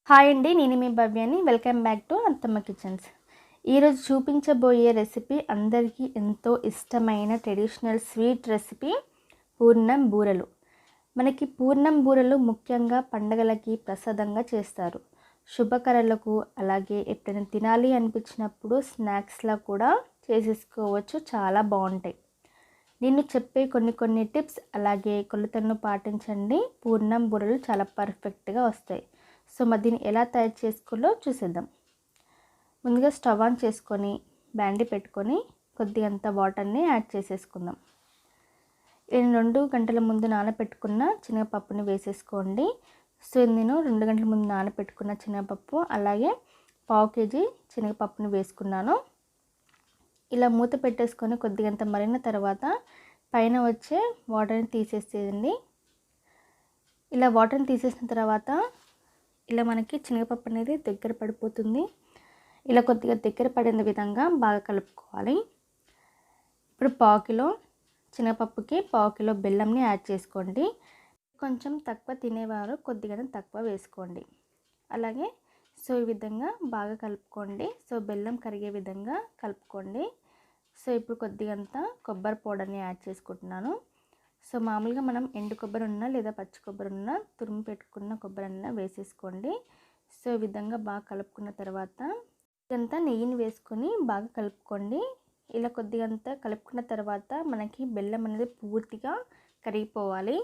Hi అండి, నేను మీ భవ్యాని. Welcome back to అత్తమ్మ కిచెన్స్. ఈరోజు చూపించబోయే రెసిపీ అందరికీ ఎంతో ఇష్టమైన ట్రెడిషనల్ స్వీట్ రెసిపీ పూర్ణం బూరెలు. మనకి పూర్ణం బూరెలు ముఖ్యంగా పండగలకి ప్రసాదంగా చేస్తారు. శుభకరలకు అలాగే ఎప్పుడైనా తినాలి అనిపించినప్పుడు స్నాక్స్లా కూడా చేసేసుకోవచ్చు. చాలా బాగుంటాయి. నేను చెప్పే కొన్ని టిప్స్ అలాగే కొలతలను పాటించండి. పూర్ణం బూరెలు చాలా పర్ఫెక్ట్గా వస్తాయి. సో మరి దీన్ని ఎలా తయారు చేసుకోవాలో చూసేద్దాం. ముందుగా స్టవ్ ఆన్ చేసుకొని బ్యాండీ పెట్టుకొని కొద్దిగంత వాటర్ని యాడ్ చేసేసుకుందాం. నేను 2 గంటల ముందు నానబెట్టుకున్న శనగపప్పుని వేసేసుకోండి. సో నేను 2 గంటల ముందు నానబెట్టుకున్న శనగపప్పు అలాగే 1/2 కేజీ శనగపప్పుని వేసుకున్నాను. ఇలా మూత పెట్టేసుకొని కొద్దిగంత మరిగిన తర్వాత పైన వచ్చే వాటర్ని తీసేసేయండి. ఇలా వాటర్ని తీసేసిన తర్వాత ఇలా మనకి శనగపప్పు అనేది దగ్గర పడిపోతుంది. ఇలా కొద్దిగా దగ్గర పడిన విధంగా బాగా కలుపుకోవాలి. ఇప్పుడు 1/2 కిలో శనగపప్పుకి 1/2 కిలో బెల్లంని యాడ్ చేసుకోండి. కొంచెం తక్కువ తినేవారు కొద్దిగా తక్కువ వేసుకోండి. అలాగే సో ఈ విధంగా బాగా కలుపుకోండి. సో బెల్లం కరిగే విధంగా కలుపుకోండి. సో ఇప్పుడు కొద్దిగంత కొబ్బరి పౌడర్ని యాడ్ చేసుకుంటున్నాను. సో మామూలుగా మనం ఎండు కొబ్బరి ఉన్నా లేదా పచ్చి కొబ్బరి ఉన్నా తురిమి పెట్టుకున్న కొబ్బరి అన్న వేసేసుకోండి. సో ఈ విధంగా బాగా కలుపుకున్న తర్వాత ఇదంతా నెయ్యిని వేసుకొని బాగా కలుపుకోండి. ఇలా కొద్దిగంత కలుపుకున్న తర్వాత మనకి బెల్లం అనేది పూర్తిగా కరిగిపోవాలి.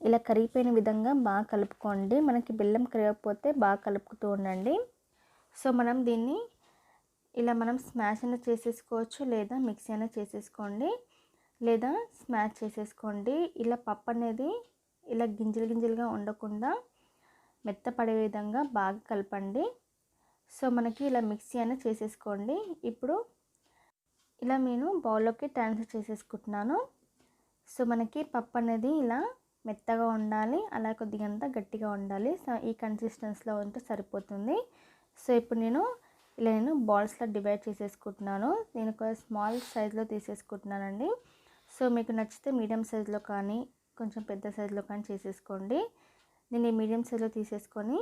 ఇలా కరిగిపోయిన విధంగా బాగా కలుపుకోండి. మనకి బెల్లం కరిగిపోతే బాగా కలుపుతూ ఉండండి. సో మనం దీన్ని ఇలా మనం స్మాష్ అయినా చేసేసుకోవచ్చు లేదా మిక్సీ అయినా చేసేసుకోండి లేదా స్మాష్ చేసేసుకోండి. ఇలా పప్పు అనేది ఇలా గింజలుగా ఉండకుండా మెత్తపడే విధంగా బాగా కలపండి. సో మనకి ఇలా మిక్సీ అయినా చేసేసుకోండి. ఇప్పుడు ఇలా నేను బౌల్లోకి ట్రాన్స్ఫర్ చేసేసుకుంటున్నాను. సో మనకి పప్పు అనేది ఇలా మెత్తగా ఉండాలి, అలా కొద్దిగంత గట్టిగా ఉండాలి. సో ఈ కన్సిస్టెన్సీలో ఉంటే సరిపోతుంది. సో ఇప్పుడు నేను బాల్స్లో డివైడ్ చేసేసుకుంటున్నాను. నేను ఒక స్మాల్ సైజులో తీసేసుకుంటున్నానండి. సో మీకు నచ్చితే మీడియం సైజులో కానీ కొంచెం పెద్ద సైజులో కానీ చేసేసుకోండి. నేను ఈ మీడియం సైజులో తీసేసుకొని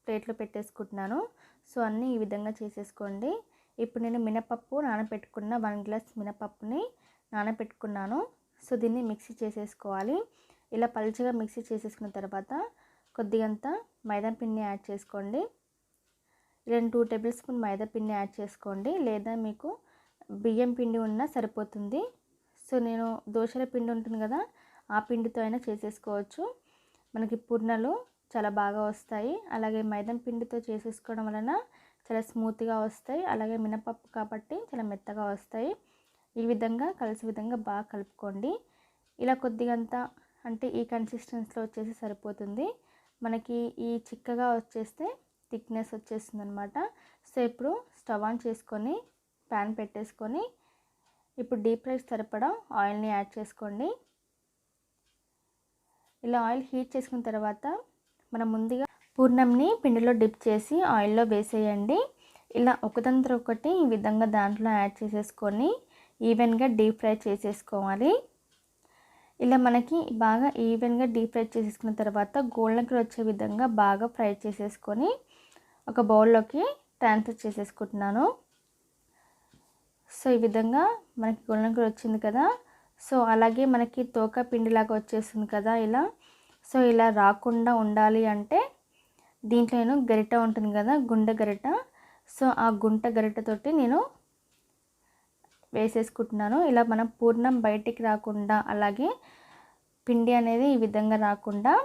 ప్లేట్లో పెట్టేసుకుంటున్నాను. సో అన్నీ ఈ విధంగా చేసేసుకోండి. ఇప్పుడు నేను మినపప్పు నానబెట్టుకున్న 1 గ్లాస్ మినపప్పుని నానబెట్టుకున్నాను. సో దీన్ని మిక్సీ చేసేసుకోవాలి. ఇలా పలుచగా మిక్సీ చేసేసుకున్న తర్వాత కొద్దిగంత మైదా పిండిని యాడ్ చేసుకోండి. 2 టేబుల్ స్పూన్ మైదా పిండిని యాడ్ చేసుకోండి, లేదా మీకు బియ్యం పిండి ఉన్నా సరిపోతుంది. సో నేను దోశల పిండి ఉంటుంది కదా, ఆ పిండితో అయినా చేసేసుకోవచ్చు. మనకి పూర్ణాలు చాలా బాగా వస్తాయి. అలాగే మైదా పిండితో చేసేసుకోవడం వలన చాలా స్మూత్గా వస్తాయి. అలాగే మినపప్పు కాబట్టి చాలా మెత్తగా వస్తాయి. ఈ విధంగా కలిసే విధంగా బాగా కలుపుకోండి. ఇలా కొద్దిగంత అంటే ఈ కన్సిస్టెన్సీలో వచ్చేసి సరిపోతుంది. మనకి ఈ చిక్కగా వచ్చేస్తే థిక్నెస్ వచ్చేస్తుంది అనమాట. సో ఇప్పుడు స్టవ్ ఆన్ చేసుకొని ప్యాన్ పెట్టేసుకొని ఇప్పుడు డీప్ ఫ్రైకి సరిపడా ఆయిల్ని యాడ్ చేసుకోండి. ఇలా ఆయిల్ హీట్ చేసుకున్న తర్వాత మనం ముందుగా పూర్ణంని పిండిలో డిప్ చేసి ఆయిల్లో వేసేయండి. ఇలా ఒకదాని ఒకటి ఈ విధంగా దాంట్లో యాడ్ చేసేసుకొని ఈవెన్గా డీప్ ఫ్రై చేసేసుకోవాలి. ఇలా మనకి బాగా ఈవెన్గా డీప్ ఫ్రై చేసేసుకున్న తర్వాత గోల్డెన్ కలర్ వచ్చే విధంగా బాగా ఫ్రై చేసేసుకొని ఒక బౌల్లోకి ట్రాన్స్ఫర్ చేసేసుకుంటున్నాను. సో ఈ విధంగా మనకి గోల్డెన్ కలర్ వచ్చింది కదా. సో అలాగే మనకి తోక పిండిలాగా వచ్చేస్తుంది కదా ఇలా. సో ఇలా రాకుండా ఉండాలి అంటే దీంట్లో నేను గరిట ఉంటుంది కదా, గుండె గరిట. సో ఆ గుంట గరిటతోటి నేను వేసేసుకుంటున్నాను. ఇలా మనం పూర్ణం బయటికి రాకుండా అలాగే పిండి అనేది ఈ విధంగా రాకుండా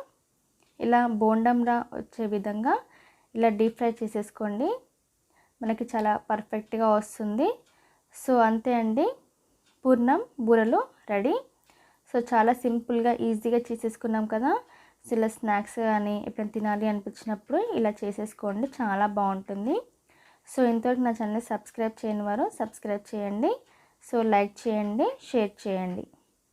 ఇలా బోండంలా వచ్చే విధంగా ఇలా డీప్ ఫ్రై చేసేసుకోండి. మనకి చాలా పర్ఫెక్ట్గా వస్తుంది. సో అంతే అండి, పూర్ణం బూరెలు రెడీ. సో చాలా సింపుల్గా ఈజీగా చేసేసుకున్నాం కదా. సో ఇలా స్నాక్స్ కానీ ఎప్పుడైనా తినాలి అనిపించినప్పుడు ఇలా చేసేసుకోండి, చాలా బాగుంటుంది. సో ఇంతవరకు నా ఛానల్ సబ్స్క్రైబ్ చేయని వారు సబ్స్క్రైబ్ చేయండి. సో లైక్ చేయండి, షేర్ చేయండి.